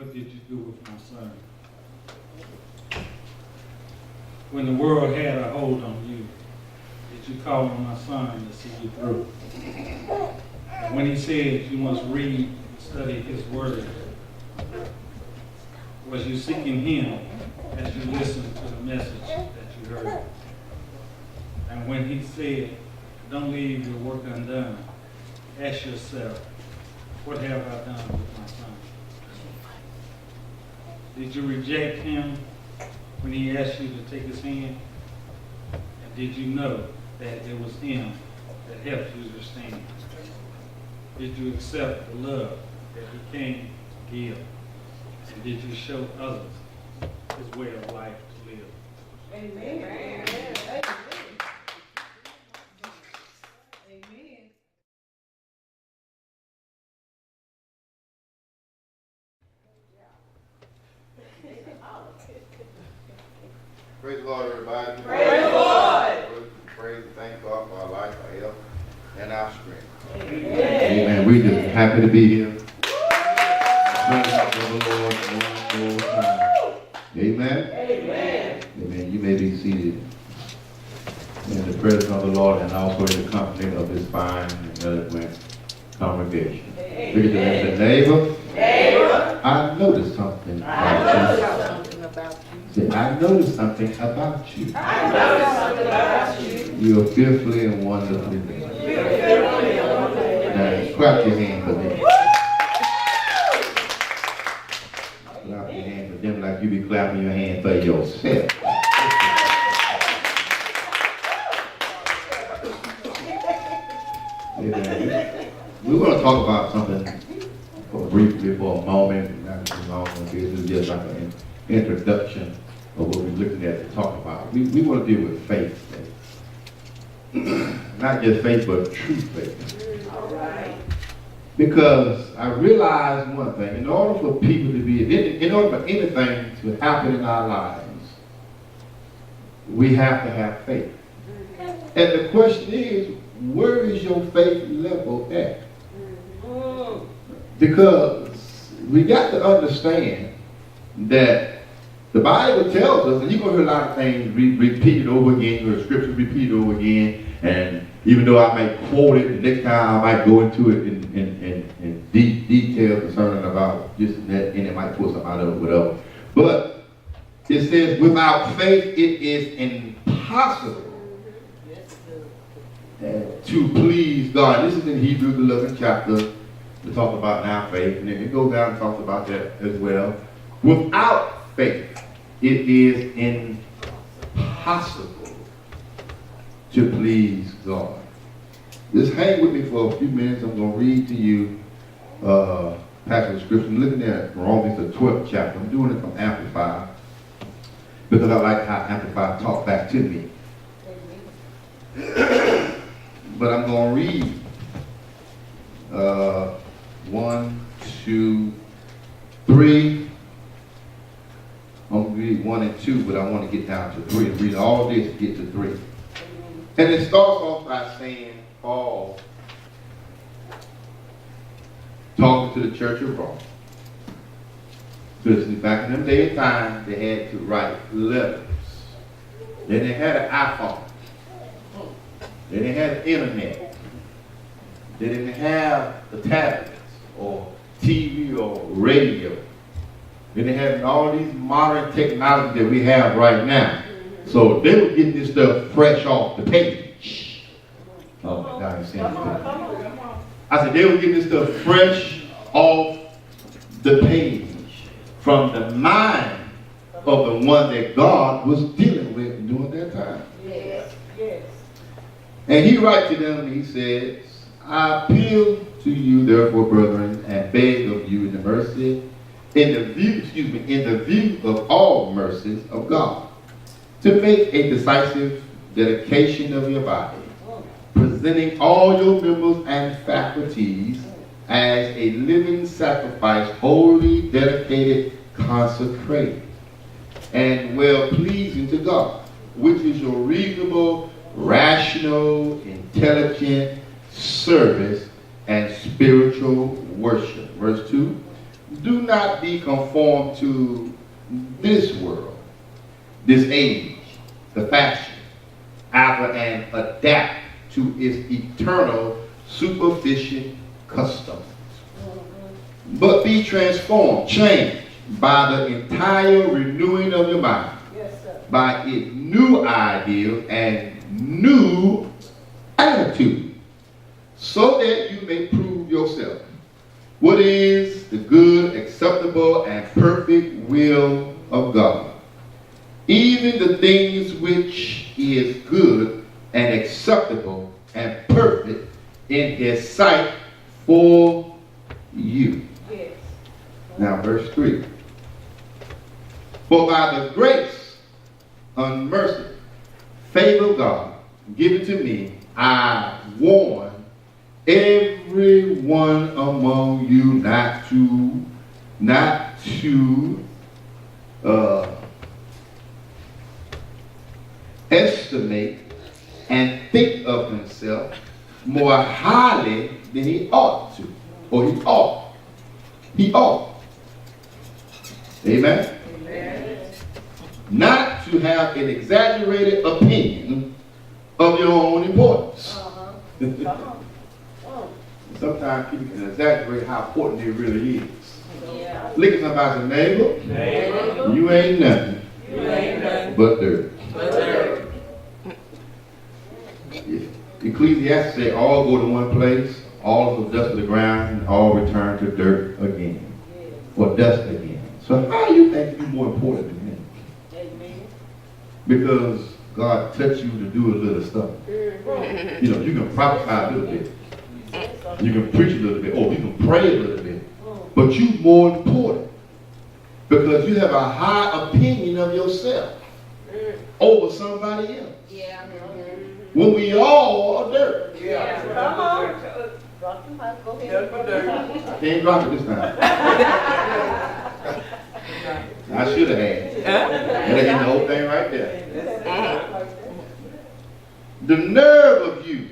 what did you do with my son? When the world had a hold on you, did you call on my son to see you through? And when he said you must read and study his word, was you seeking him as you listened to the message that you heard? And when he said, don't leave your work undone, ask yourself, what have I done with my son? Did you reject him when he asked you to take his hand? And did you know that it was him that helped you to stand? Did you accept the love that he came to give? And did you show others his way of life to live? Amen. Amen. Praise the Lord, everybody. Praise the Lord. Praise and thank God for our life, our health, and our strength. Amen. Amen. We're just happy to be here. Praise the Lord one more time. Amen. Amen. Amen. You may be seated in the presence of the Lord and also in the company of this fine and eloquent congregation. Look at the neighbor. Neighbor. I noticed something about you. Say, I noticed something about you. I noticed something about you. You are fearfully and wonderfully made. Now, clap your hand for them. Clap your hand for them like you be clapping your hand for yourself. We're going to talk about something briefly for a moment. Not too long. This is just like an introduction of what we're looking at to talk about. We want to deal with faith. Not just faith, but true faith. All right. Because I realize one thing, in order for people to be, in order for anything to happen in our lives, we have to have faith. And the question is, where is your faith level at? Because we got to understand that the Bible tells us, and you're going to hear a lot of things repeated over again, you hear scriptures repeated over again, and even though I might quote it, the next time I might go into it in deep detail concerning about this and that, and it might pull something out of it, whatever. But it says, without faith, it is impossible to please God. This is in Hebrews 11 chapter. We talk about now faith, and then it goes down and talks about that as well. Without faith, it is impossible to please God. Just hang with me for a few minutes. I'm going to read to you passage of scripture. I'm looking at Romans the 12th chapter. I'm doing it from Amplified because I like how Amplified talk back to me. But I'm going to read 1, 2, 3. I'm going to read 1 and 2, but I want to get down to 3. Read all this to get to 3. And it starts off by saying, Paul talking to the church of Rome. Because back in them day and time, they had to write letters. Then they had an iPhone. Then they had the internet. They didn't have the tablets or TV or radio. Then they had all these modern technology that we have right now. So they were getting this stuff fresh off the page. Oh my God, you see this? I said they were getting this stuff fresh off the page from the mind of the one that God was dealing with during that time. Yes, yes. And he writes to them, he says, I appeal to you, therefore, brethren, and beg of you in the mercy, in the view of all mercies of God, to make a decisive dedication of your body, presenting all your members and faculties as a living sacrifice, wholly dedicated, consecrated, and well pleasing to God, which is your reasonable, rational, intelligent service and spiritual worship. Verse 2, do not be conformed to this world, this age, the fashion, and adapt to its eternal superficial customs. But be transformed, changed by the entire renewing of your mind, by its new ideal and new attitude, so that you may prove yourself what is the good, acceptable, and perfect will of God. Even the things which is good and acceptable and perfect in his sight for you. Yes. Now verse 3. For by the grace and mercy, favor of God given to me, I warn everyone among you not to estimate and think of himself more highly than he ought to, or he ought. He ought. Amen? Amen. Not to have an exaggerated opinion of your own importance. Come on. Sometimes people can exaggerate how important it really is. Yeah. Look at somebody's neighbor. Neighbor. You ain't nothing You ain't nothing but dirt. but dirt. Ecclesiastes say all go to one place, all of the dust of the ground, and all return to dirt again. Or dust again. So how do you think you're more important than him? Amen. Because God touched you to do a little stuff. You know, you can prophesy a little bit. You can preach a little bit. Oh, you can pray a little bit. But you're more important. Because you have a high opinion of yourself over somebody else. Yeah. When we all are dirt. Yeah. Come on. Drop your mic. Go ahead. I can't drop it this time. I should have had. And I get the whole thing right there. The nerve of you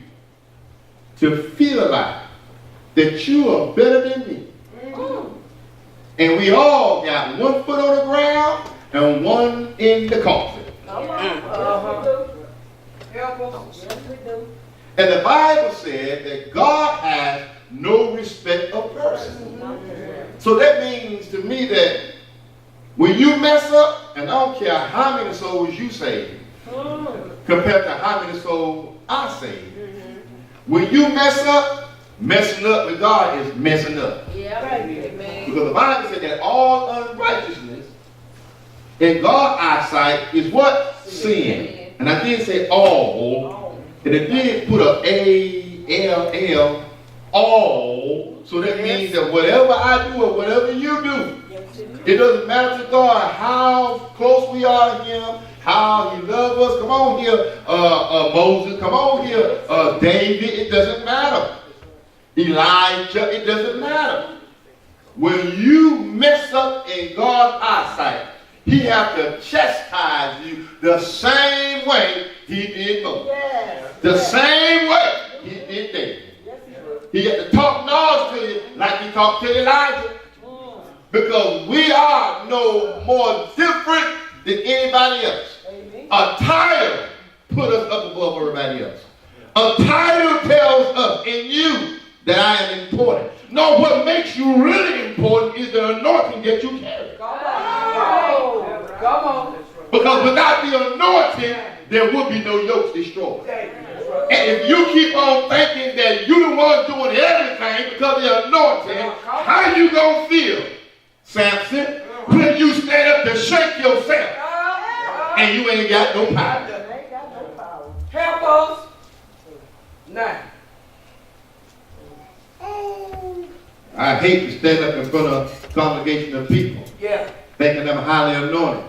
to feel like that you are better than me. And we all got one foot on the ground and one in the coffin. Come on. Help us. Yes, we do. And the Bible said that God has no respect of persons. So that means to me that when you mess up, and I don't care how many souls you save, compared to how many souls I save, when you mess up, messing up with God is messing up. Yeah, right. Amen. Because the Bible said that all unrighteousness in God's eyesight is what? Sin. And I did say all, and it did put a A-L-L, all, so that means that whatever I do or whatever you do, it doesn't matter to God how close we are to him, how he loves us. Come on here, Moses. Come on here, David. It doesn't matter. Elijah. It doesn't matter. When you mess up in God's eyesight, he has to chastise you the same way he did Moses. Yes. The same way he did David. He had to talk knowledge to you like he talked to Elijah. Because we are no more different than anybody else. A title put us up above everybody else. A title tells us in you that I am important. No, what makes you really important is the anointing that you carry. Come on. Because without the anointing, there would be no yokes destroyed. And if you keep on thinking that you're the one doing everything because of the anointing, how you going to feel, Samson, when you stand up to shake yourself and you ain't got no power? Help us. Now. I hate to stand up in front of a congregation of people Yeah. thinking I'm highly anointed.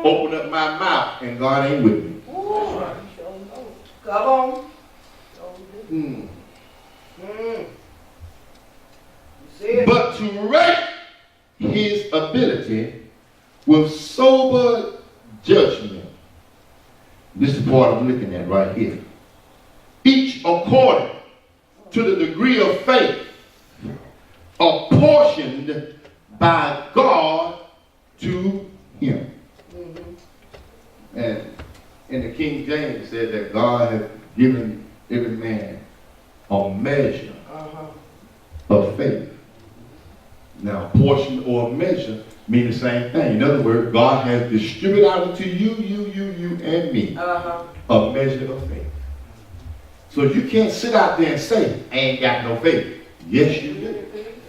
Open up my mouth and God ain't with me. Come on. Mm. You see it? But to rate his ability with sober judgment. This is the part I'm looking at right here. Each according to the degree of faith apportioned by God to him. And in the King James it said that God has given every man a measure of faith. Now, portion or measure mean the same thing. In other words, God has distributed out to you, and me a measure of faith. So you can't sit out there and say, I ain't got no faith. Yes, you do.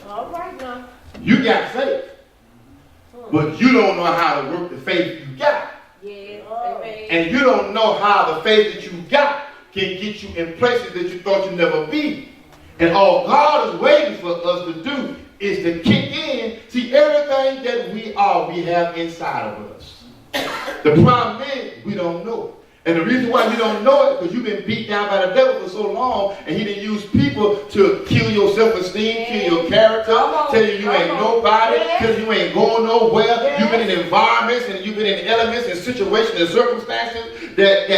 All right now. You got faith. But you don't know how to work the faith you got. Yes, amen. And you don't know how the faith that you got can get you in places that you thought you'd never be. And all God is waiting for us to do is to kick in. See, everything that we are, we have inside of us. The problem is, we don't know it. And the reason why you don't know it, because you've been beat down by the devil for so long, and he didn't use people to kill your self-esteem, kill your character, tell you ain't nobody, tell you ain't going nowhere. You've been in environments, and you've been in elements and situations and circumstances that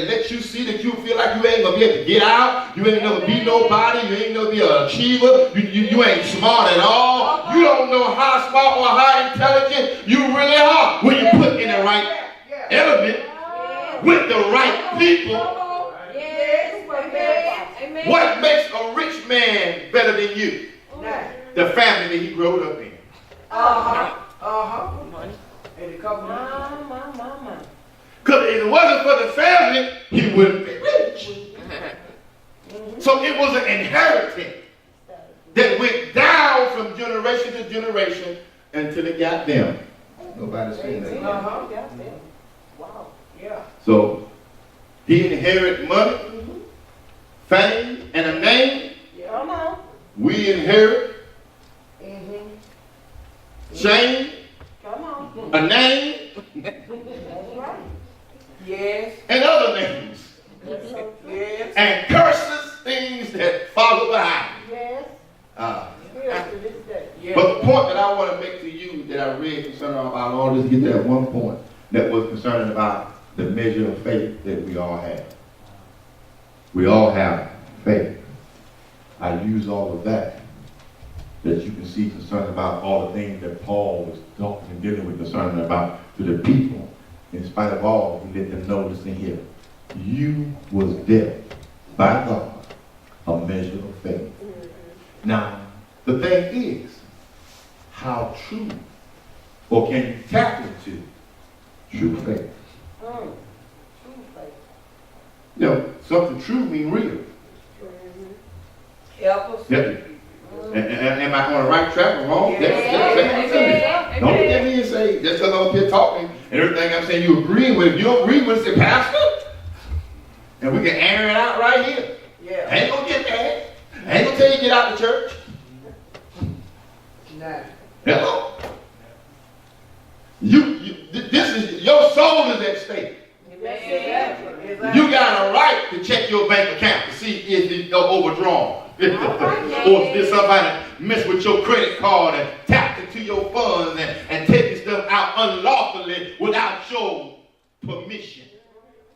let you see that you feel like you ain't going to be able to get out. You ain't going to be nobody. You ain't going to be an achiever. You ain't smart at all. You don't know how smart or how intelligent you really are when you put in the right element with the right people. Amen. What makes a rich man better than you? The family that he grew up in. And a couple Because if it wasn't for the family, he wouldn't be rich. So it was an inheritance that went down from generation to generation until it got them. Nobody's saying that. Wow. Yeah. So he inherited money, fame, and a name. Come on. We inherit shame, Come on. a name, That's right. Yes. and other names. Yes. And curses, things that follow behind. Yes. Here to this day. Yes. But the point that I want to make to you that I read concerning about all this, get that one point that was concerning about the measure of faith that we all have. We all have faith. I use all of that you can see concerning about all the things that Paul was talking and dealing with concerning about to the people. In spite of all, he let them know this in here. You was dealt by God a measure of faith. Now, the thing is, how true, or can you tap into true faith? True faith. You know, something true mean real. Help us. Yep. Am I on the right track or wrong? Yeah. Don't look at me and say, just because I'm up here talking and everything I'm saying you agree with. If you don't agree with it, say, Pastor, and we can air it out right here. Yeah. I ain't gonna get mad. I ain't gonna tell you to get out of the church. Nah. Hello? This is, your soul is at stake. Exactly. You got a right to check your bank account to see if it's overdrawn. Or did somebody mess with your credit card and tap into your funds and taking stuff out unlawfully without your permission?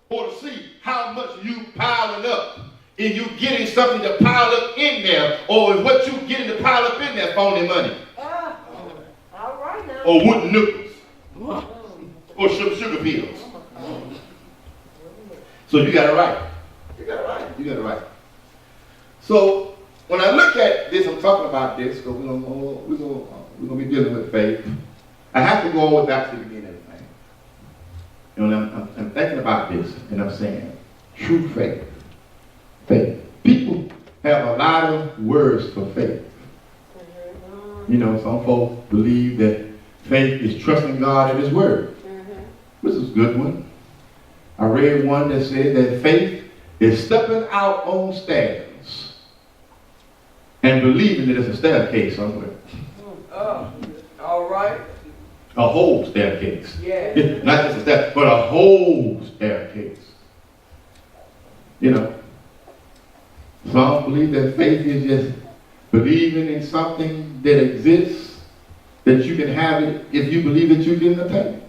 Or to see how much you piling up. If you getting something to pile up in there, or is what you getting to pile up in there phony money? All right now. Or wooden nickels? Or sugar pills? So you got it right. You got it right. You got it right. So when I look at this, I'm talking about this because we're gonna be dealing with faith. I have to go all the way back to the beginning of the thing. You know, I'm thinking about this, and I'm saying, true faith. Faith. People have a lot of words for faith. You know, some folks believe that faith is trusting God in His Word. This is a good one. I read one that said that faith is stepping out on stairs and believing that there's a staircase somewhere. All right. A whole staircase. Yeah. Not just a stair, but a whole staircase. You know, some believe that faith is just believing in something that exists, that you can have it if you believe that you can attain it.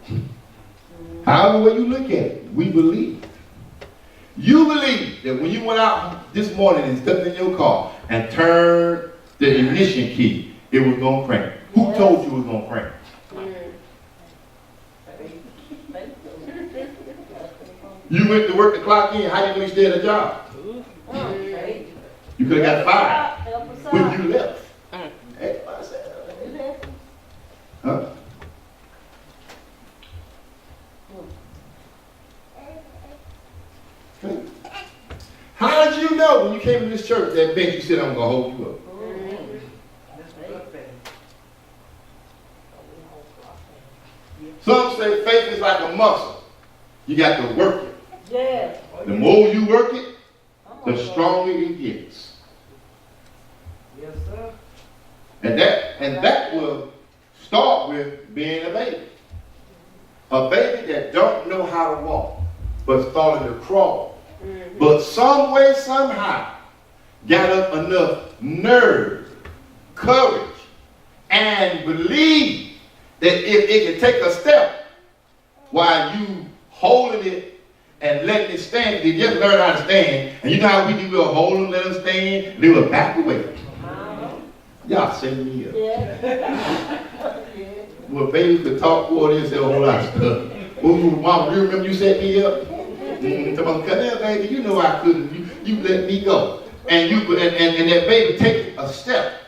However way you look at it, we believe. You believe that when you went out this morning and stepped in your car and turned the ignition key, it was going to crank. Who told you it was going to crank? You went to work the clock in. How do you know you stayed at a job? You could have got fired when you left. Hey, I said, huh? How did you know when you came to this church that bench you said I'm going to hold you up? Some say faith is like a muscle. You got to work it. Yes. The more you work it, the stronger it gets. Yes, sir. And that will start with being a baby. A baby that don't know how to walk, but started to crawl. But some way, somehow, got up enough nerve, courage, and believe that if it can take a step while you holding it and letting it stand, they just learn how to stand. And you know how we do, we'll hold them, let them stand, they will back away. Y'all send me up. Well, baby could talk for this, say a whole lot of stuff. Ooh, mama, you remember you set me up? Come here, baby, you know I couldn't. You let me go. And that baby take a step.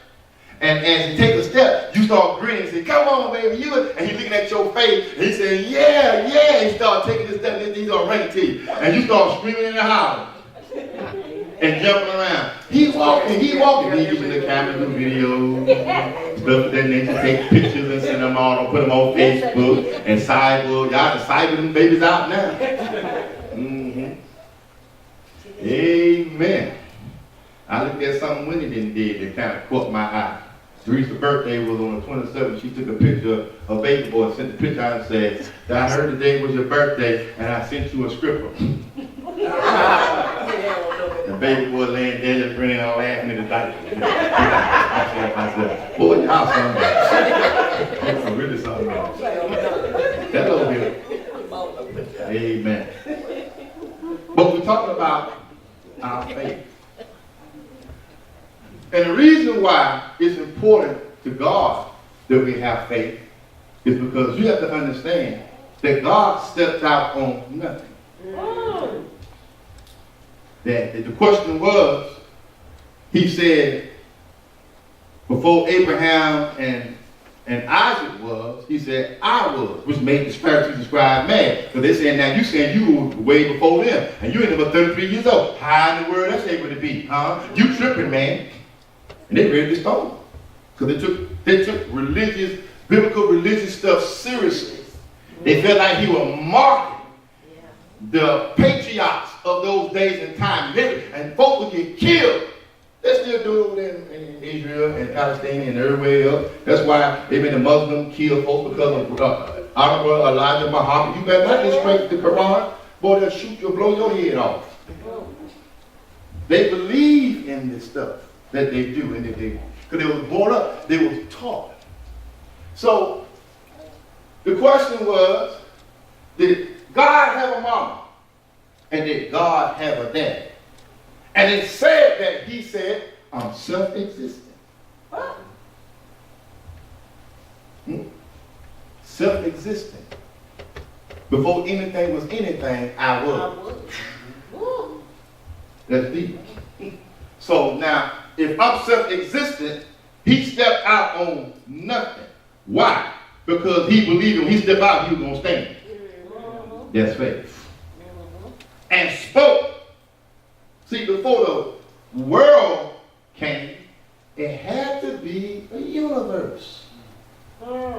And as he take a step, you start grinning and say, come on, baby, you. And he's looking at your face, and he said, yeah, yeah. He start taking this step, and he's going to run it to you. And you start screaming in the house and jumping around. He walking. Then you get in the camera, do videos, stuff of that nature, take pictures and send them out, or put them on Facebook and Cyber. Y'all can cyber them babies out now. Amen. I looked at something Winnie did that kind of caught my eye. Teresa's birthday was on the 27th. She took a picture of baby boy and sent the picture out and said, I heard today was your birthday and I sent you a stripper. The baby boy laying there just grinning and laughing at the diaper. I said, boy, y'all something else. That's really something else. That over here. Amen. But we're talking about our faith. And the reason why it's important to God that we have faith is because you have to understand that God stepped out on nothing. That the question was, he said, before Abraham and Isaac was, he said, I was, which made the Pharisees and scribes mad. Because they're saying, now you saying you were way before them, and you ain't about 33 years old. How in the world that's able to be, huh? You tripping, man. And they read the stone. Because they took biblical religious stuff seriously. They felt like he was mocking the patriots of those days and times. And folks would get killed. They still do it over there in Israel and Palestine and everywhere else. That's why they've been the Muslim kill folks because of Honorable Elijah Muhammad. You better not disrespect the Quran. Boy, they'll shoot you or blow your head off. They believe in this stuff that they do. And because they were brought up, they were taught. So, the question was, did God have a mama? And did God have a dad? And it said that he said, I'm self-existent. Self-existent. Before anything was anything, I was. That's deep. So now, if I'm self-existent, he stepped out on nothing. Why? Because he believed when he stepped out, he was going to stand. That's faith. And spoke. See, before the world came, it had to be a universe.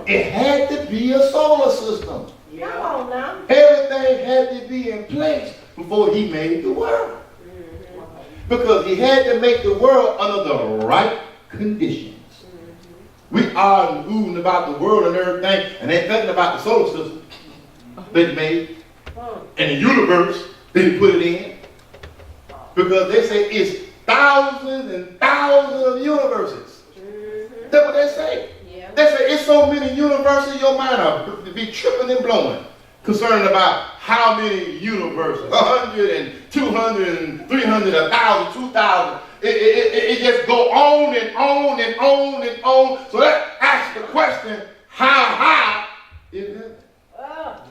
It had to be a solar system. Come on now. Everything had to be in place before he made the world. Because he had to make the world under the right conditions. We are oohing about the world and everything, and ain't nothing about the solar system that he made. And the universe that he put it in. Because they say it's thousands and thousands of universes. That's what they say. Yeah. They say it's so many universes, your mind will be tripping and blowing concerning about how many universes, 100 and 200 and 300, 1,000, 2,000. It just go on and on and on and on. So that actually the question, how high is heaven? Oh.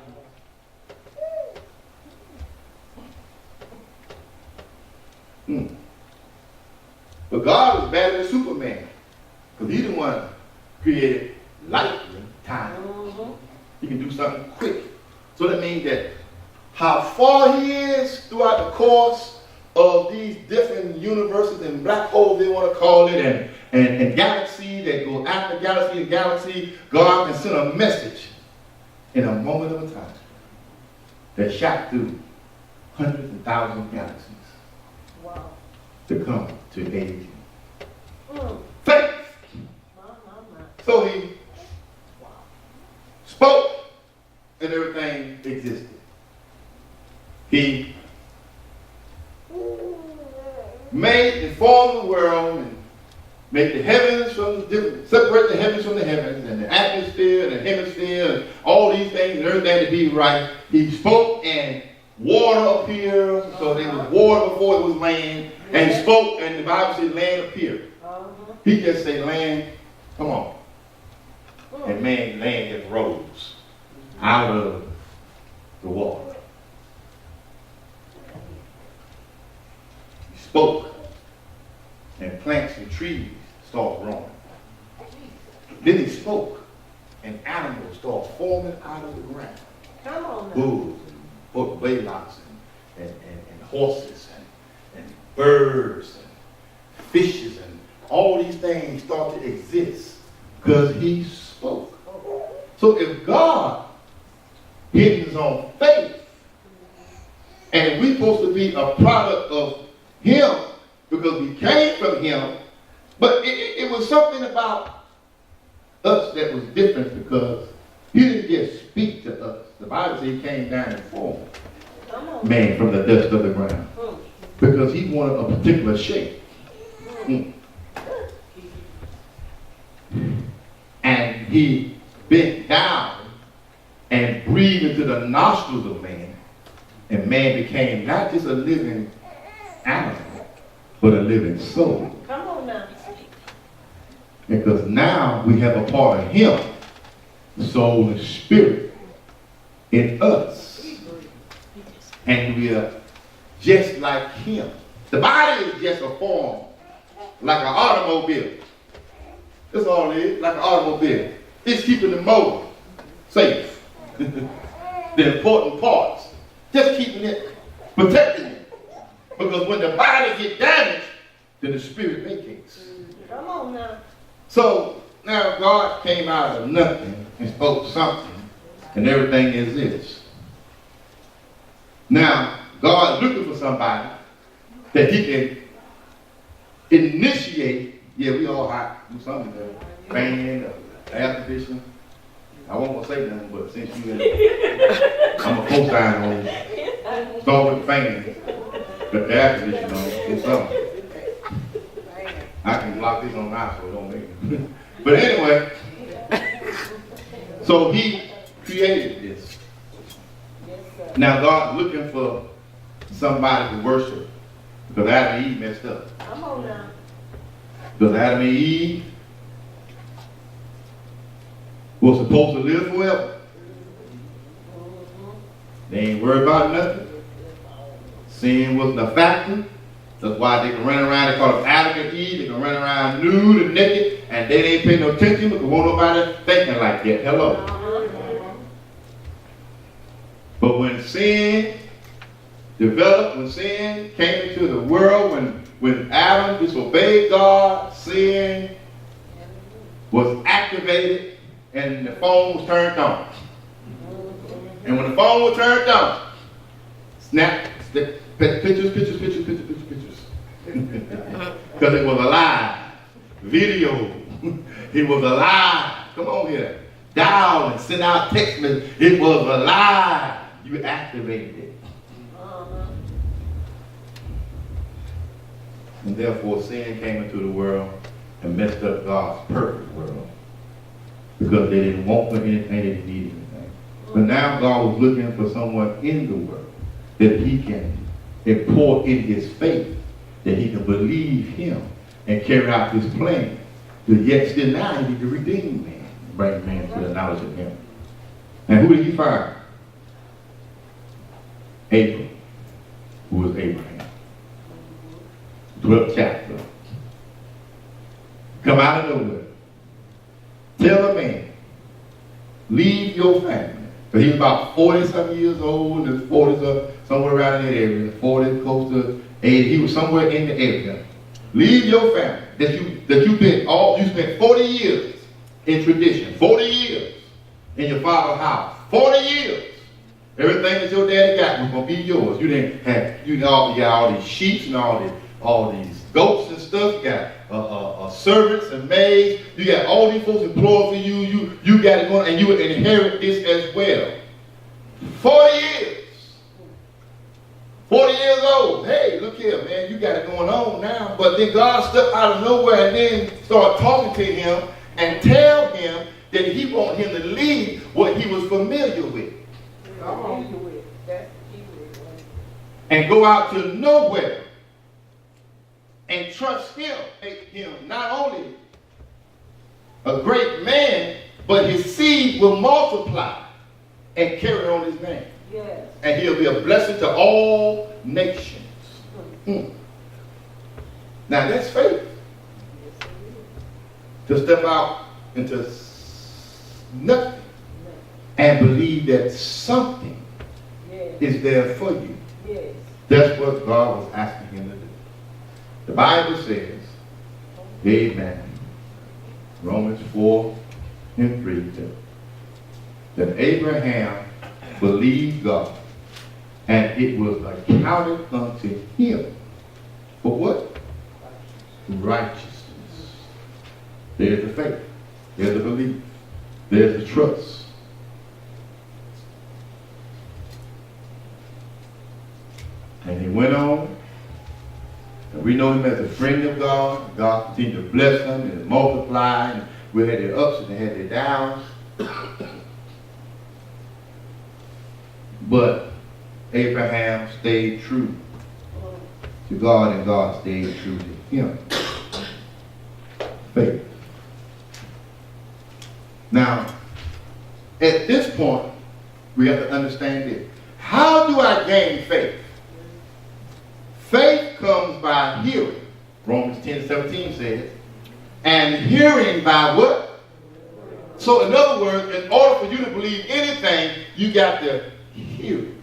But God was better than Superman. Because he's the one who created light and time. He can do something quick. So that means that how far he is throughout the course of these different universes and black holes, they want to call it, and galaxies that go after galaxy and galaxy, God can send a message in a moment of a time that shot through hundreds and thousands of galaxies. Wow. To come to aid you. My. Faith. So he spoke and everything existed. He made and formed the world and made the heavens from the different, separate the heavens from the heavens and the atmosphere and the hemisphere and all these things and everything to be right. He spoke and water appeared, so there was water before it was land. And he spoke, and the Bible says land appeared. He just said land, come on. And land just rose out of the water. He spoke, and plants and trees started growing. Then he spoke, and animals started forming out of the ground. Come on now. Bulls, and bullocks, and horses, and birds, and fishes, and all these things start to exist because he spoke. So if God hinges on faith, and we're supposed to be a product of him because we came from him, but it was something about us that was different because he didn't just speak to us. The Bible says he came down and formed man from the dust of the ground because he wanted a particular shape. And he bent down and breathed into the nostrils of man, and man became not just a living animal, but a living soul. Come on now. Because now we have a part of him, soul and spirit, in us. And we are just like him. The body is just a form, like an automobile. That's all it is, like an automobile. It's keeping the motor safe. The important parts. Just keeping it, protecting it. Because when the body gets damaged, then the spirit vacates. Come on now. So now God came out of nothing and spoke something, and everything is this. Now God is looking for somebody that he can initiate. Yeah, we all hot. Do something there. Fan, air conditioner. I won't say nothing, but since you I'm a co-sign on you. Start with the fan. The air conditioner on. Do something. I can lock this on now so it don't make it. But anyway, so he created this. Now God's looking for somebody to worship because Adam and Eve messed up. Come on now. Because Adam and Eve were supposed to live forever. They ain't worried about nothing. Sin wasn't a factor. That's why they can run around, they call them Adam and Eve, they can run around nude and naked, and they ain't paying no attention because won't nobody thinking like that. Hello. But when sin developed, when sin came into the world, when Adam disobeyed God, sin was activated and the phone was turned on. And when the phone was turned on, snap, pictures. Because it was alive. Video. It was alive. Come on here. Dial and send out text messages. It was alive. You activated it. And therefore sin came into the world and messed up God's perfect world. Because they didn't want for anything, they didn't need anything. But now God was looking for someone in the world that he can pour in his faith, that he can believe him and carry out his plan. But yet still now he need to redeem man. bring men to the knowledge of him. And who did he fire? Abram, who was Abraham. 12th chapter. Come out of nowhere. Tell a man, leave your family. But he was about 40-some years old, in the 40s or somewhere around that area, 40, close to 80. He was somewhere in the area. Leave your family you spent 40 years in tradition, 40 years in your father's house, 40 years. Everything that your daddy got was gonna be yours. You got all these sheep and all these goats and stuff. You got servants and maids. You got all these folks employed for you. You got it going, and you would inherit this as well. 40 years. 40 years old. Hey, look here, man. You got it going on now. But then God stepped out of nowhere and then started talking to him and tell him that he wanted him to leave what he was familiar with. And go out to nowhere and trust him. Make him not only a great man, but his seed will multiply and carry on his name. Yes. And he'll be a blessing to all nations. Now that's faith. To step out into nothing and believe that something is there for you. Yes. That's what God was asking him to do. The Bible says, amen, Romans 4:3, that Abraham believed God, and it was accounted unto him for what? Righteousness. There's the faith. There's the belief. There's the trust. And he went on, and we know him as a friend of God. God continued to bless him and multiply, and we had their ups and they had their downs. But Abraham stayed true to God, and God stayed true to him. Faith. Now, at this point, we have to understand this. How do I gain faith? Faith comes by hearing. Romans 10:17 says, and hearing by what? So in other words, in order for you to believe anything, you got to hear it.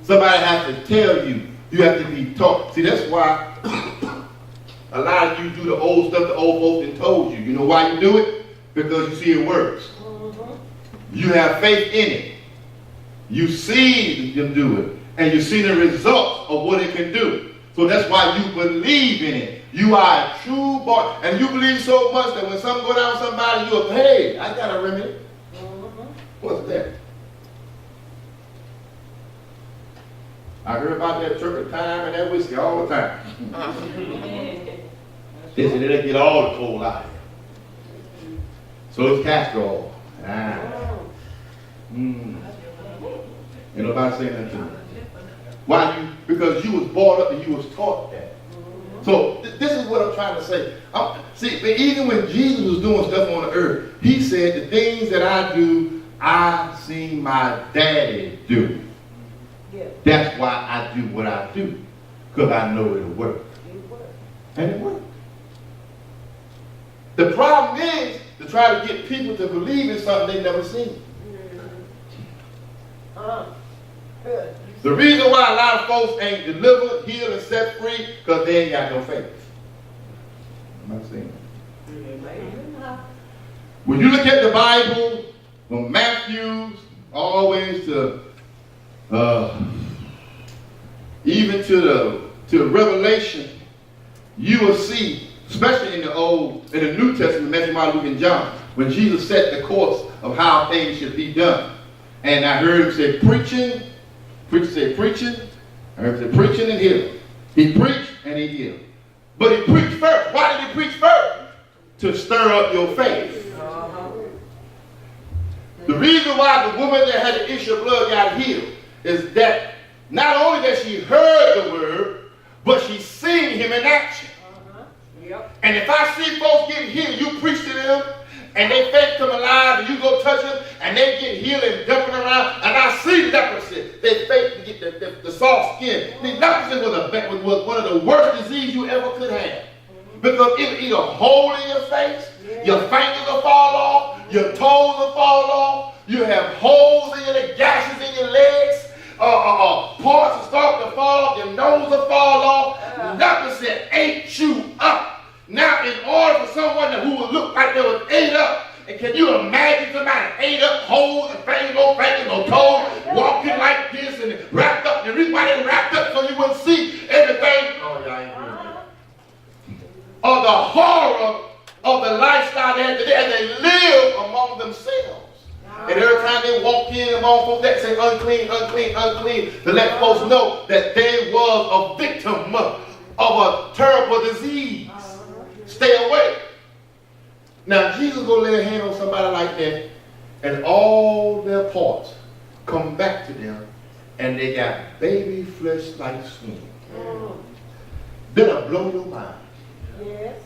Somebody has to tell you. You have to be taught. See, that's why a lot of you do the old stuff the old folks done told you. You know why you do it? Because you see it works. You have faith in it. You see them do it. And you see the results of what it can do. So that's why you believe in it. You are a true boy. And you believe so much that when something go down with somebody, you'll say, hey, I got a remedy. What's that? I heard about that turpentine and that whiskey all the time. They said they'll get all the coal out of it. So it's castor oil. Ain't nobody saying that to me. Why? Because you was brought up and you was taught that. So this is what I'm trying to say. See, even when Jesus was doing stuff on the earth, he said the things that I do, I've seen my daddy do. Yeah. That's why I do what I do. Because I know it'll work. And it worked. The problem is to try to get people to believe in something they've never seen. The reason why a lot of folks ain't delivered, healed, and set free, because they ain't got no faith. I'm not saying that. When you look at the Bible, from Matthew always to even to Revelation, you will see, especially in the New Testament, Matthew, Mark, Luke, and John, when Jesus set the course of how things should be done. And I heard him say preaching. Preacher said preaching. I heard him say preaching and healing. He preached and he healed. But he preached first. Why did he preach first? To stir up your faith. The reason why the woman that had the issue of blood got healed is that not only that she heard the word, but she seen him in action. And if I see folks getting healed, you preach to them, and their faith come alive, and you go touch them, and they get healed and jumping around. And I see leprosy. Their faith to get the soft skin. The leprosy was one of the worst diseases you ever could have. Because it will eat a hole in your face, your fingers will fall off, your toes will fall off, you have holes in your legs, gashes in your legs, parts will start to fall off, your nose will fall off. Leprosy ate you up. Now, in order for someone who would look like they was ate up, and can you imagine somebody ate up, holes and fingers, no toes, walking like this and wrapped up? The reason why they wrapped up so you wouldn't see everything. Oh, y'all ain't hearing that. Or the horror of the lifestyle they had today as they live among themselves. And every time they walk in among folks that say unclean, unclean, unclean, to let folks know that they was a victim of a terrible disease. Stay away. Now, Jesus will lay a hand on somebody like that, and all their parts come back to them, and they got baby flesh like skin. That'll blow your mind. Yes.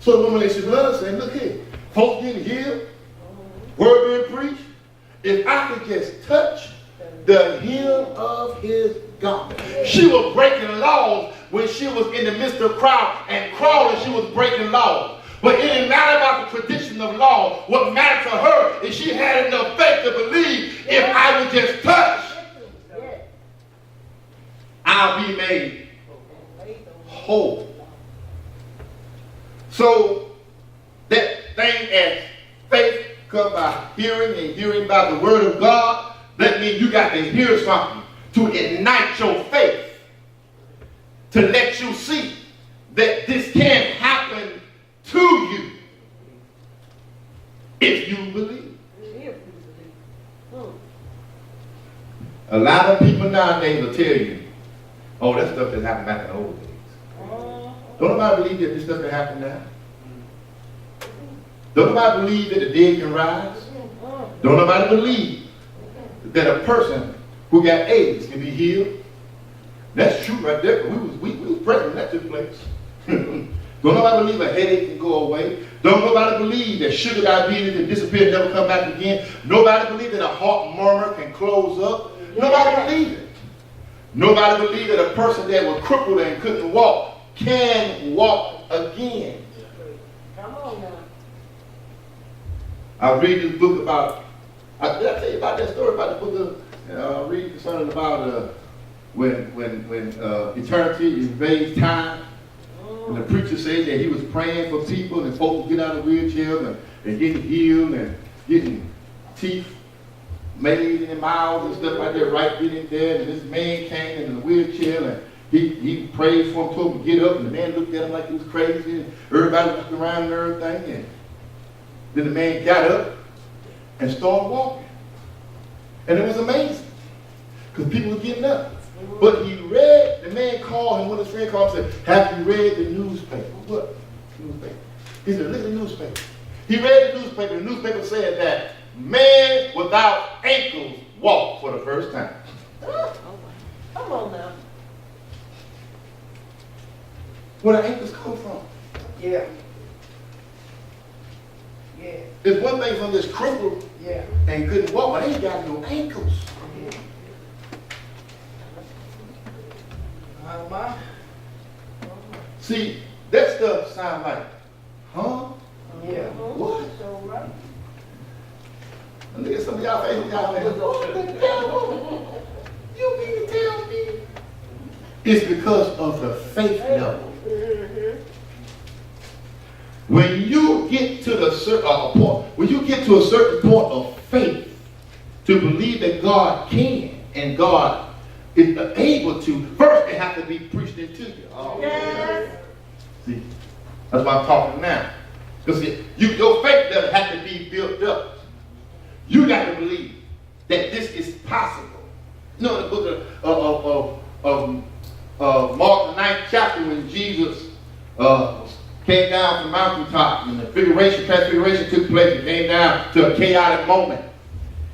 So the woman she loves saying, look here, folks getting healed, word being preached. If I could just touch the hem of his garment. She was breaking laws when she was in the midst of crowd and crawling, she was breaking laws. But it didn't matter about the tradition of law. What mattered to her is she had enough faith to believe if I would just touch, I'll be made whole. So that thing as faith comes by hearing and hearing by the word of God, that means you got to hear something to ignite your faith, to let you see that this can happen to you if you believe. A lot of people nowadays will tell you, oh, that stuff that happened back in the old days. Don't nobody believe that this stuff that happened now? Don't nobody believe that the dead can rise? Don't nobody believe that a person who got AIDS can be healed? That's true right there. We was present when that took place. Don't nobody believe a headache can go away? Don't nobody believe that sugar diabetes can disappear and never come back again? Nobody believe that a heart murmur can close up? Nobody believe it. Nobody believe that a person that was crippled and couldn't walk can walk again. Come on now. I read this book about, did I tell you about that story about the book of, I read something about when eternity invades time. And the preacher said that he was praying for people and folks get out of wheelchairs and getting healed and getting teeth made in their mouths and stuff like that right then and there. And this man came in a wheelchair and he prayed for him, told him to get up, and the man looked at him like he was crazy, and everybody looked around and everything. And then the man got up and started walking. And it was amazing, because people were getting up. But he read, the man called him, when his friend called him and said, have you read the newspaper? What newspaper? He said, look at the newspaper. He read the newspaper. The newspaper said that man without ankles walked for the first time. Come on now. Where the ankles come from? Yeah. It's one thing from this crippled and couldn't walk, but they ain't got no ankles. See, that stuff sounds like, huh? Yeah. What? And look at some of y'all faces, y'all like, what the devil? You mean to tell me? It's because of the faith level. When you get to the point, when you get to a certain point of faith to believe that God can and God is able to, first it has to be preached into you. Oh, yes. See, that's why I'm talking now. Because your faith level has to be built up. You got to believe that this is possible. You know, in the book of Mark the 9th chapter, when Jesus came down from the mountaintop and the transfiguration took place, and came down to a chaotic moment.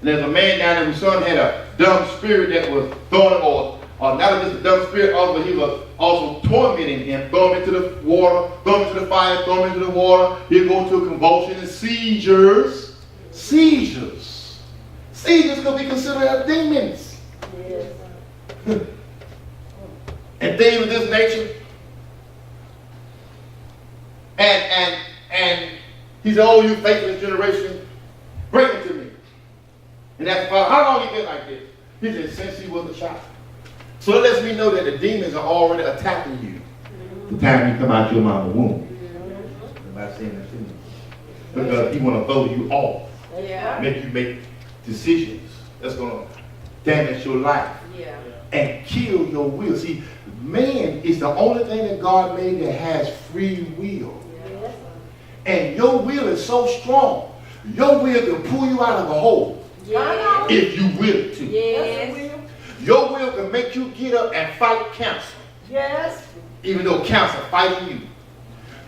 And there's a man down there whose son had a dumb spirit that was throwing, or not just a dumb spirit, but he was also tormenting him. Throw him into the water, throw him into the fire, throw him into the water. He'll go into a convulsion and seizures. Seizures. Seizures could be considered as demons. Yes. And things of this nature. And he said, oh, you faithless generation, bring it to me. And that's about how long he been like this? He said, since he was a child. So it lets me know that the demons are already attacking you the time you come out your mama's womb. Everybody saying that to me. Because he want to throw you off. Yeah. Make you make decisions that's going to damage your life. Yeah. And kill your will. See, man is the only thing that God made that has free will. Yes. And your will is so strong. Your will can pull you out of a hole Yes. if you will to. Yes. Your will can make you get up and fight cancer, Yes. even though cancer fighting you.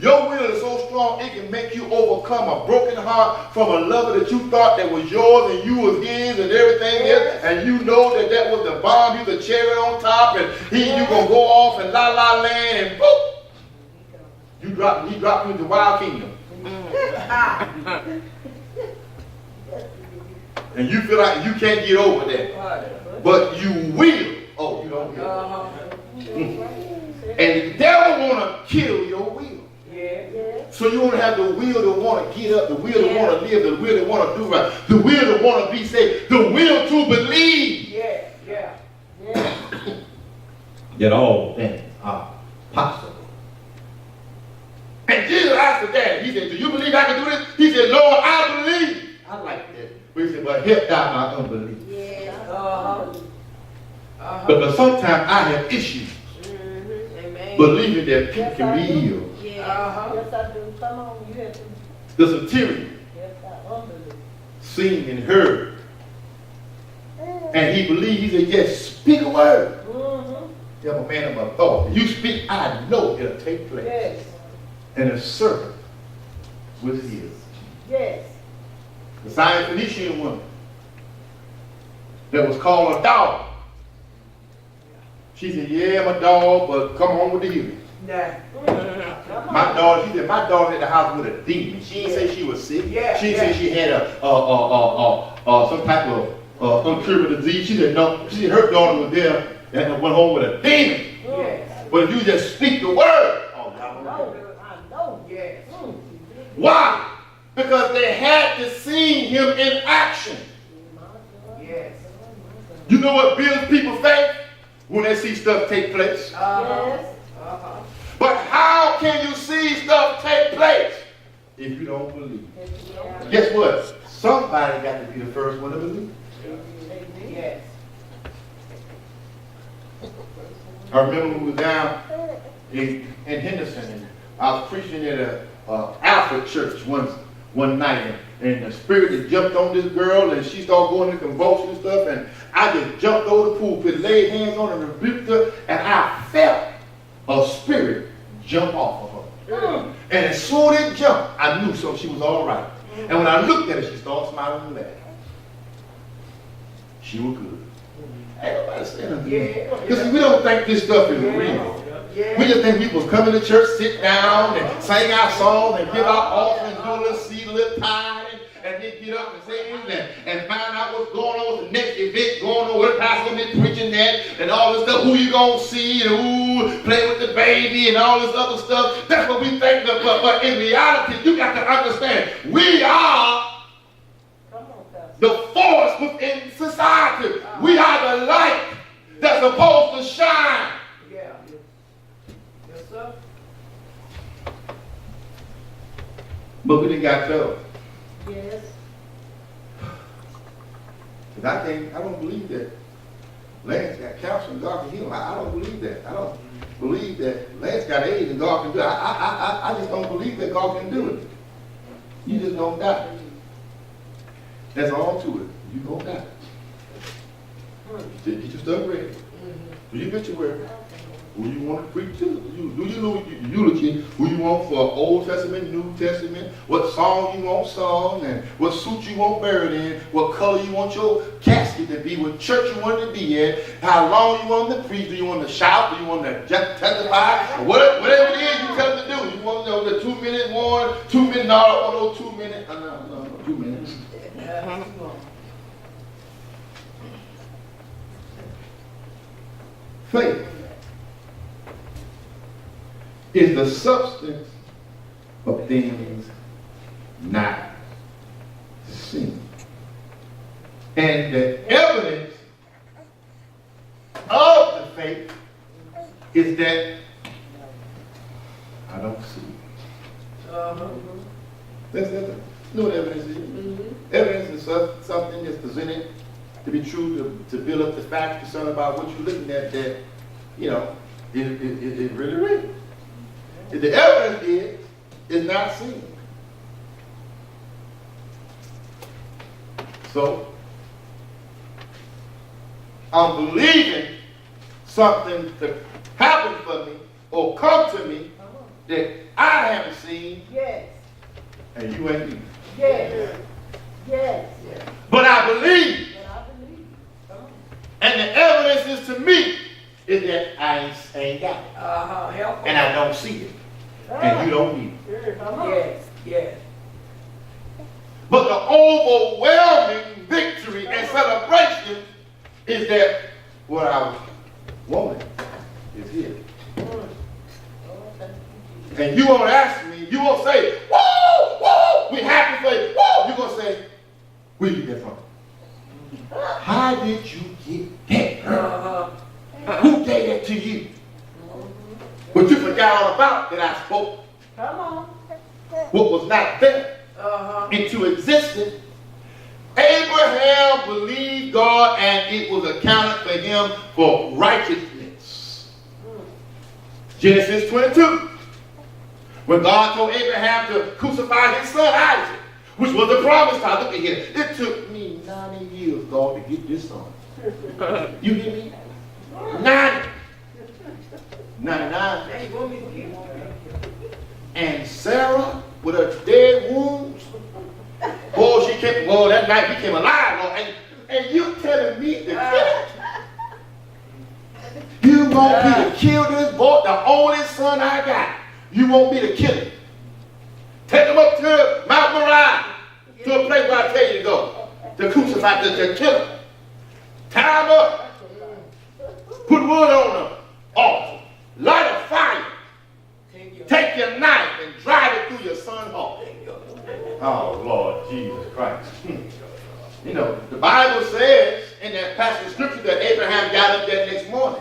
Your will is so strong it can make you overcome a broken heart from a lover that you thought that was yours and you was his and everything else, and you know that that was the bomb, you the cherry on top, and you gonna go off and la la land and boop, he dropped you into wild kingdom, and you feel like you can't get over that, but you will. Oh, you don't get it. And the devil wanna kill your will. So you want to have the will to want to get up, the will to want to live, the will to want to do right, the will to want to be saved, the will to believe that all things are possible. And Jesus asked the daddy, he said, do you believe I can do this? He said, Lord, I believe. I like that. But he said, but help thou my unbelief. Because sometimes I have issues believing that people can be healed. Yes, I do. Come on, you have to. The satiric Yes, I unbelieve. seen and heard. And he believed, he said, yes, speak a word. I'm a man of authority. You speak, I know it'll take place. Yes. And the servant was his. Yes. The Syrophoenician woman that was called a dog. She said, yeah, I'm a dog, but come on with the healing. My daughter, she said, my daughter at the house with a demon. She didn't say she was sick. She didn't say she had some type of uncurable disease. She said, no. She said her daughter was there and went home with a demon. But if you just speak the word, I know. Yes. why? Because they had to see him in action. Yes. You know what builds people's faith? When they see stuff take place. Yes. But how can you see stuff take place if you don't believe? Guess what? Somebody got to be the first one to believe. Yes. I remember when we was down in Henderson, and I was preaching at a Alfred church one night, and the spirit just jumped on this girl, and she started going into convulsion and stuff, and I just jumped over the pulpit, laid hands on her, and rebuked her, and I felt a spirit jump off of her. And as soon as it jumped, I knew so she was all right. And when I looked at her, she started smiling and laughing. She was good. Ain't nobody saying nothing. Because we don't think this stuff is real. We just think people come into church, sit down, and sing our songs, and give our offerings, do a little seed, a little tithe, and then get up and sing and find out what's going on with the next event going on, what pastor going to be preaching that, and all this stuff, who you going to see, and who play with the baby, and all this other stuff. That's what we think, but in reality, you got to understand, we are the force within society. We are the light that's supposed to shine. Yeah. Yes, sir. But we didn't got told. Yes. Because I don't believe that Lance got cancer and God can heal him. I don't believe that. I don't believe that Lance got AIDS and God can do it. I just don't believe that God can do it. You just don't die. That's all to it. You don't die. Get your stuff ready. Do you get your word? who you want to preach to? Do you know eulogy? Who you want for Old Testament, New Testament? What song you want sung, and what suit you want buried in? What color you want your casket to be? What church you want it to be in? How long you want to preach? Do you want to shout? Do you want to testify? Or whatever it is you tell them to do. You want to know the 2 minute one, 2 minute, no, I want those 2 minutes. No, 2 minutes. Faith is the substance of things not seen. And the evidence of the faith is that I don't see it. That's you know what evidence is? Evidence is something that's presented to be true, to build up the facts concerning about what you're looking at that, you know, is really real. If the evidence is not seen. So, I'm believing something to happen for me or come to me that I haven't seen. Yes. And you ain't either. Yes. Yes. But I believe. But I believe. Come on. And the evidence is to me is that I ain't got it. Help. And I don't see it. And you don't need it. Come on. Yes. But the overwhelming victory and celebration is that what I wanted is here. And you won't ask me, you won't say, whoa, whoa, we happy for you, whoa. You're going to say, where you get from? How did you get that? Who gave that to you? But you forgot all about that I spoke. Come on. What was not there into existence. Abraham believed God and it was accounted for him for righteousness. Genesis 22. When God told Abraham to crucify his son Isaac, which was the promise child. Look at here. It took me 90 years, God, to get this son. You hear me? 90. 99. And Sarah, with her dead wounds, boy, she kept, well, that night became alive, Lord. And you telling me to kill it? You want me to kill this boy, the only son I got? You want me to kill him? Take him up to Mount Moriah, to a place where I tell you to go, to crucify, to kill him. Tie him up, put wood on the altar, light a fire, take your knife and drive it through your son's heart. Oh, Lord Jesus Christ. You know, the Bible says in that passage of scripture that Abraham got up that next morning.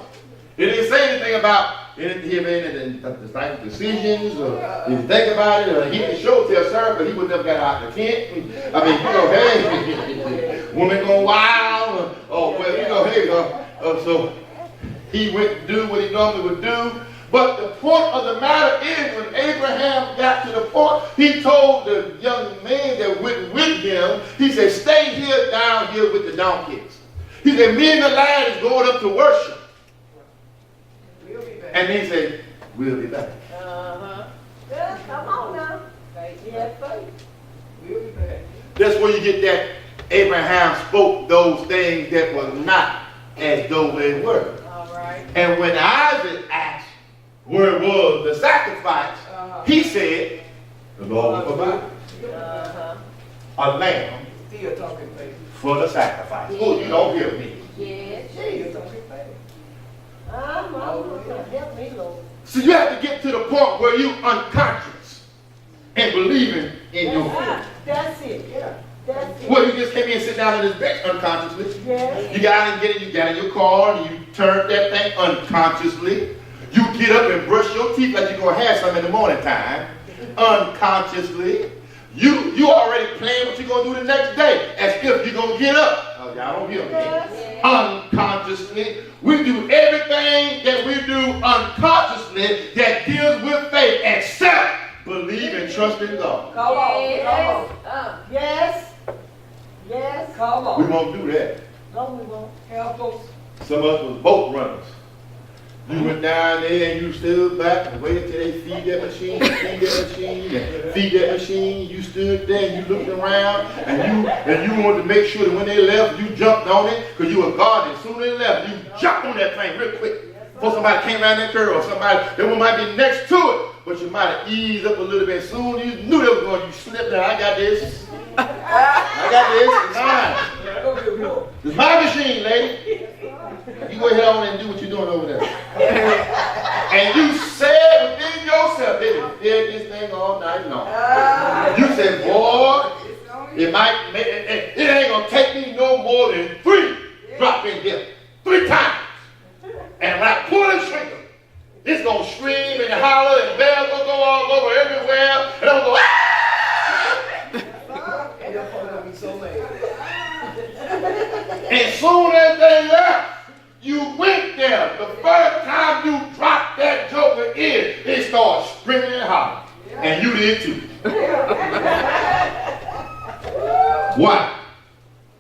It didn't say anything about him making the decisions, or if you think about it, or he can show tell sir, but he would never got out of the tent. I mean, you know, hey, woman go wild, or well, you know, hey, so he went to do what he normally would do. But the point of the matter is, when Abraham got to the point, he told the young man that went with him, he said, stay here down here with the donkeys. He said, me and the lad is going up to worship. And he said, we'll be back. Yeah, come on now. Yeah, faith. We'll be back. That's where you get that Abraham spoke those things that were not as though they were. All right. And when Isaac asked where was the sacrifice, he said, the Lord will provide a lamb Still talking faith. for the sacrifice. Oh, you don't hear me. Yes. Still talking faith. Help me, Lord. So you have to get to the point where you unconscious and believing in your faith. That's it. Yeah. That's it. Well, you just came in and sit down in this bench unconsciously. Yes. You got out and you got in your car and you turned that thing unconsciously. You get up and brush your teeth like you're going to have some in the morning time. Unconsciously. You already planning what you're going to do the next day as if you're going to get up. Oh, y'all don't hear me. Yes. Unconsciously. We do everything that we do unconsciously that deals with faith except believe and trust in God. Come on. Yes. Come on. Yes. Yes. Come We on. won't do that. No, we won't. Help us. Some of us was boat runners. You went down there and you stood back and waited till they feed that machine, feed that machine, and feed that machine. You stood there and you looked around and you wanted to make sure that when they left, you jumped on it because you were guarded. As soon as they left, you jumped on that thing real quick before somebody came around that curve or somebody that one might be next to it. But you might have eased up a little bit. As soon as you knew they were going, you slipped down. I got this. I got this. It's mine. It's my machine, lady. You go ahead on and do what you're doing over there. And you said within yourself, they done fed this thing all night long. You said, boy, it ain't gonna take me no more than 3 drop in here. 3 times. And when I pull the trigger, it's gonna scream and holler and bells gonna go all over everywhere. And I'm gonna go, ah! And your phone gonna be so mad. And soon as they left, you went there. The first time you dropped that joker in, it started screaming and hollering. And you did too. Why?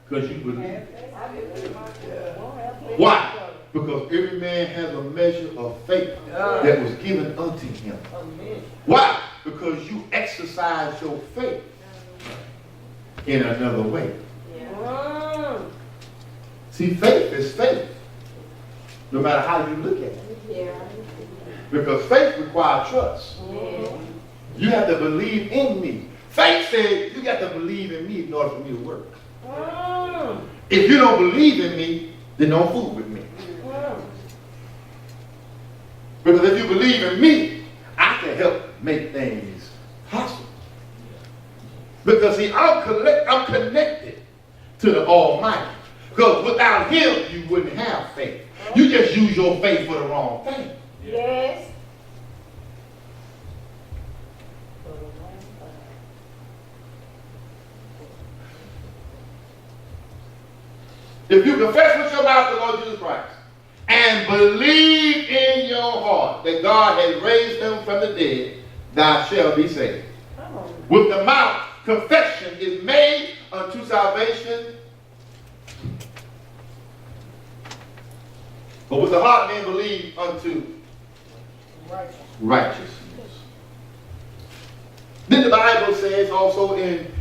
Because you believe. Why? Because every man has a measure of faith that was given unto him. Why? Because you exercise your faith in another way. See, faith is faith, no matter how you look at it. Because faith requires trust. You have to believe in me. Faith says you got to believe in me in order for me to work. If you don't believe in me, then don't fool with me. Because if you believe in me, I can help make things possible. Because see, I'm connected to the Almighty. Because without him, you wouldn't have faith. You just use your faith for the wrong thing. Yes. If you confess with your mouth the Lord Jesus Christ and believe in your heart that God has raised him from the dead, thou shalt be saved. With the mouth, confession is made unto salvation. But with the heart men believe unto righteousness. Then the Bible says also in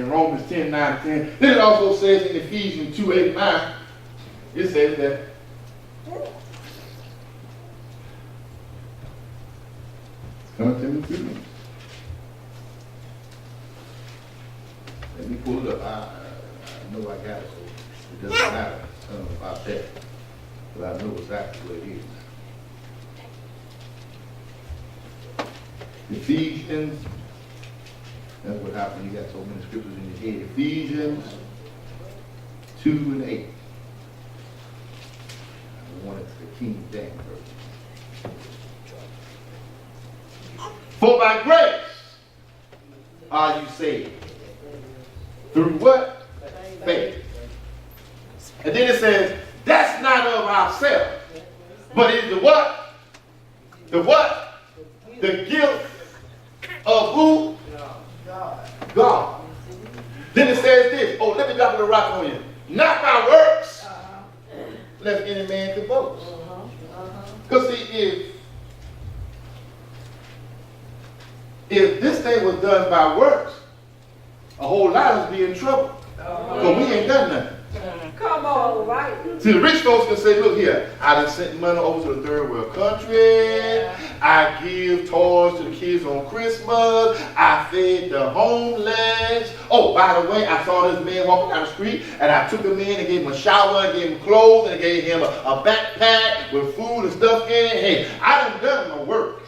Romans 10, 9, 10. Then it also says in Ephesians 2, 8, 9. It says that come to me, please. Let me pull it up. I know I got it, so it doesn't matter about that. But I know exactly what it is. Ephesians, that's what happened. You got so many scriptures in your head. Ephesians 2 and 8. I want it to the King James Version. For by grace are you saved. Through what? Faith. And then it says, that's not of ourselves, but it's the what? The what? The gift of who? God. Then it says this. Oh, let me drop a rock on you. Not by works, lest any man could boast. Because see, if this thing was done by works, a whole lot of us be in trouble. Because we ain't done nothing. Come on, right? See, the rich folks can say, look here, I done sent money over to the third world country. I give toys to the kids on Christmas. I fed the homeless. Oh, by the way, I saw this man walking down the street, and I took him in and gave him a shower, and gave him clothes, and gave him a backpack with food and stuff in it. Hey, I done my work.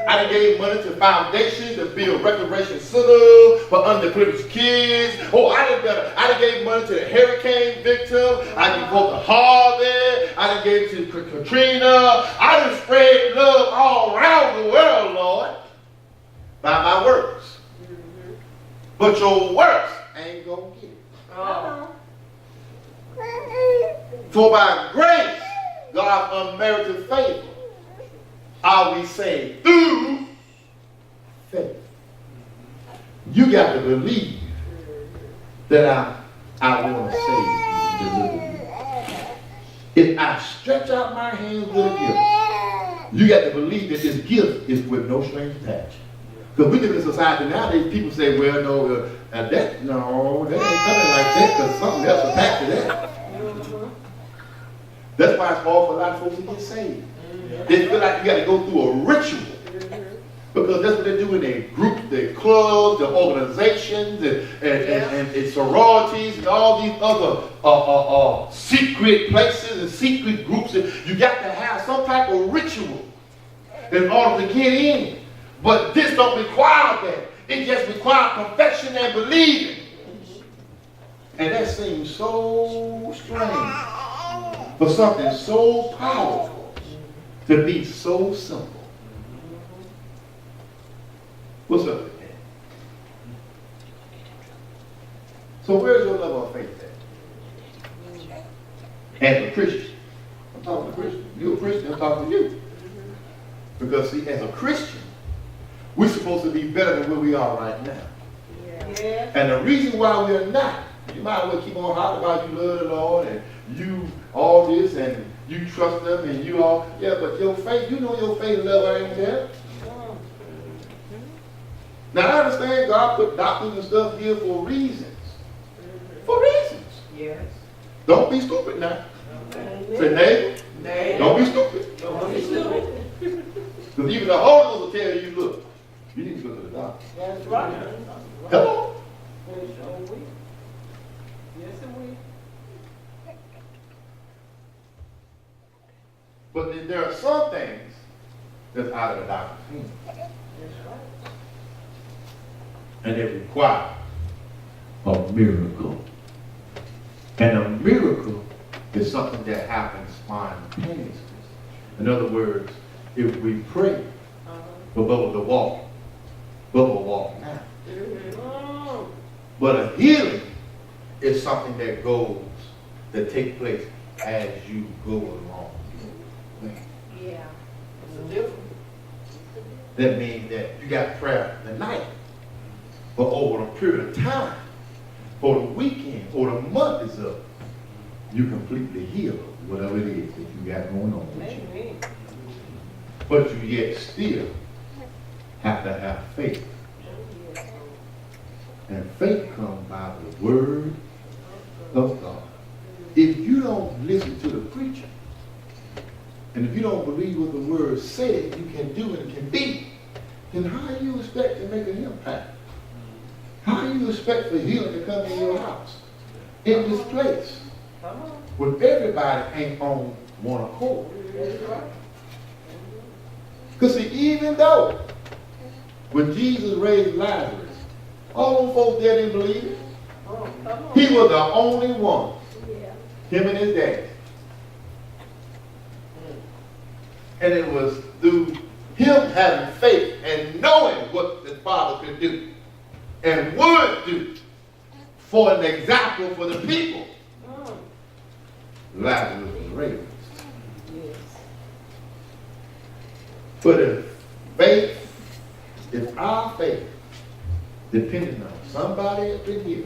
I done gave money to foundations to build recreation centers for underprivileged kids. Oh, I done gave money to the hurricane victims. I done go to Harvey. I done gave to Katrina. I done spread love all around the world, Lord, by my works. But your works ain't gonna get it. For by grace, God's unmerited favor, are we saved through faith. You got to believe that I want to save you and deliver you. If I stretch out my hands with a gift, you got to believe that this gift is with no strings attached. Because we live in a society nowadays, people say, well, no, that ain't coming like that because something else attached to that. That's why it's hard for a lot of folks to get saved. They feel like you got to go through a ritual. Because that's what they do in their groups, their clubs, their organizations, and sororities, and all these other secret places and secret groups. You got to have some type of ritual in order to get in. But this don't require that. It just requires confession and believing. And that seems so strange for something so powerful to be so simple. What's up with that? So where's your level of faith at? As a Christian. I'm talking to Christian. You're a Christian, I'm talking to you. Because see, as a Christian, we're supposed to be better than where we are right now. Yeah. And the reason why we're not, you might as well keep on hollering about you love the Lord and you all this and you trust them and you all, yeah, but your faith, you know your faith level ain't there. Now I understand God put doctrines and stuff here for reasons. For reasons. Yes. Don't be stupid now. Say neighbor, don't be stupid. Don't be stupid. Because even the Holy Ghost will tell you, look, you need to go to the doctor. That's right. Hello? Yes, it will. But then there are some things that's out of the doctor's hands. That's right. And it requires a miracle. And a miracle is something that happens spontaneously. In other words, if we pray for Bubba to walk, Bubba will walk now. But a healing is something that takes place as you go along. Yeah. It's a difference. That means that you got prayer tonight, but over a period of time, or the weekend, or the month is up, you completely heal whatever it is that you got going on with you. Amen. But you yet still have to have faith. And faith comes by the word of God. If you don't listen to the preacher, and if you don't believe what the word said you can do and can be, then how do you expect to make an impact? How do you expect for healing to come in your house, in this place, when everybody ain't on one accord? Because see, even though when Jesus raised Lazarus, all them folks there didn't believe it. He was the only one, him and his dad. And it was through him having faith and knowing what the Father could do and would do for an example for the people. Lazarus was raised. But if our faith depending on somebody up in here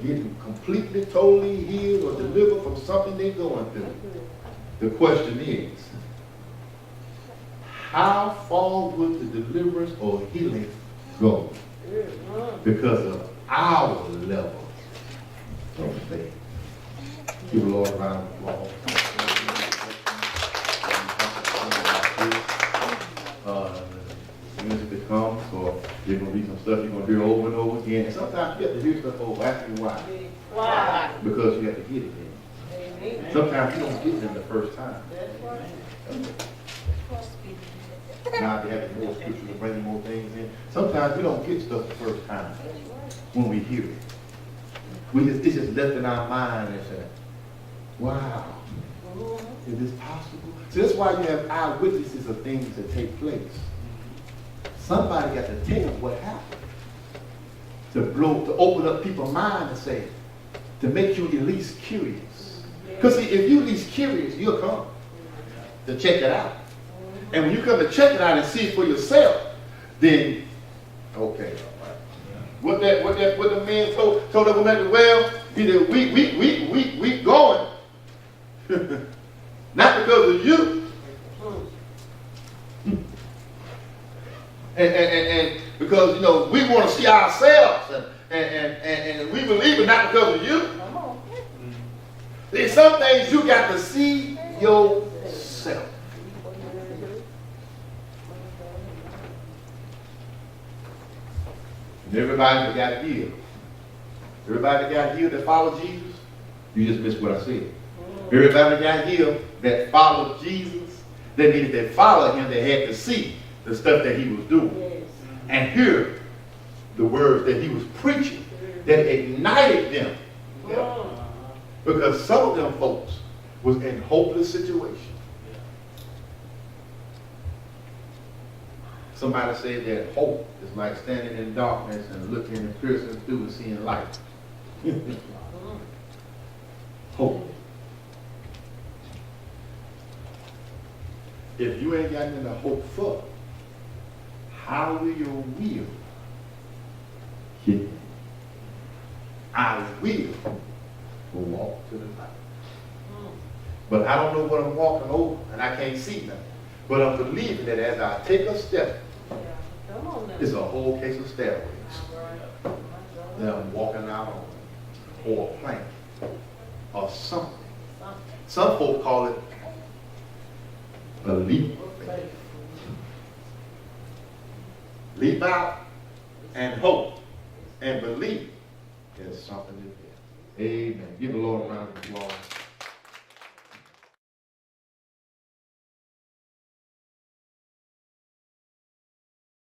getting completely, totally healed or delivered from something they're going through, the question is, how far would the deliverance or healing go? Because of our level of faith. Give the Lord a round of applause. Music comes, or there's going to be some stuff you're going to hear over and over again. And sometimes you have to hear stuff over. Ask me why. Why? Because you have to get it in. Sometimes you don't get it in the first time. Now they have more scriptures to bring more things in. Sometimes we don't get stuff the first time when we hear it. It's just left in our mind and say, wow, is this possible? So that's why you have eyewitnesses of things that take place. Somebody got to tell what happened to open up people's mind and say, to make you at least curious. Because see, if you're at least curious, you'll come to check it out. And when you come to check it out and see it for yourself, then, okay, all right. What the man told that woman at the well, he said, we going. Not because of you. And because, you know, we want to see ourselves and we believe it not because of you. Come on. There's some things you got to see yourself. And everybody that got healed. Everybody that got healed that followed Jesus, you just missed what I said. Everybody that got healed that followed Jesus, that means they followed him, they had to see the stuff that he was doing. Yes. And hear the words that he was preaching that ignited them. Because some of them folks was in hopeless situations. Somebody said that hope is like standing in darkness and looking and piercing through and seeing light. Hope. If you ain't got nothing to hope for, how will your will get there? I will walk to the light. But I don't know what I'm walking over, and I can't see nothing. But I'm believing that as I take a step, Come on now. it's a whole case of stairways that I'm walking out on, or a plank, or something. Some folk call it a leap of faith. Leap out and hope and believe there's something in there. Amen. Give the Lord a round of applause.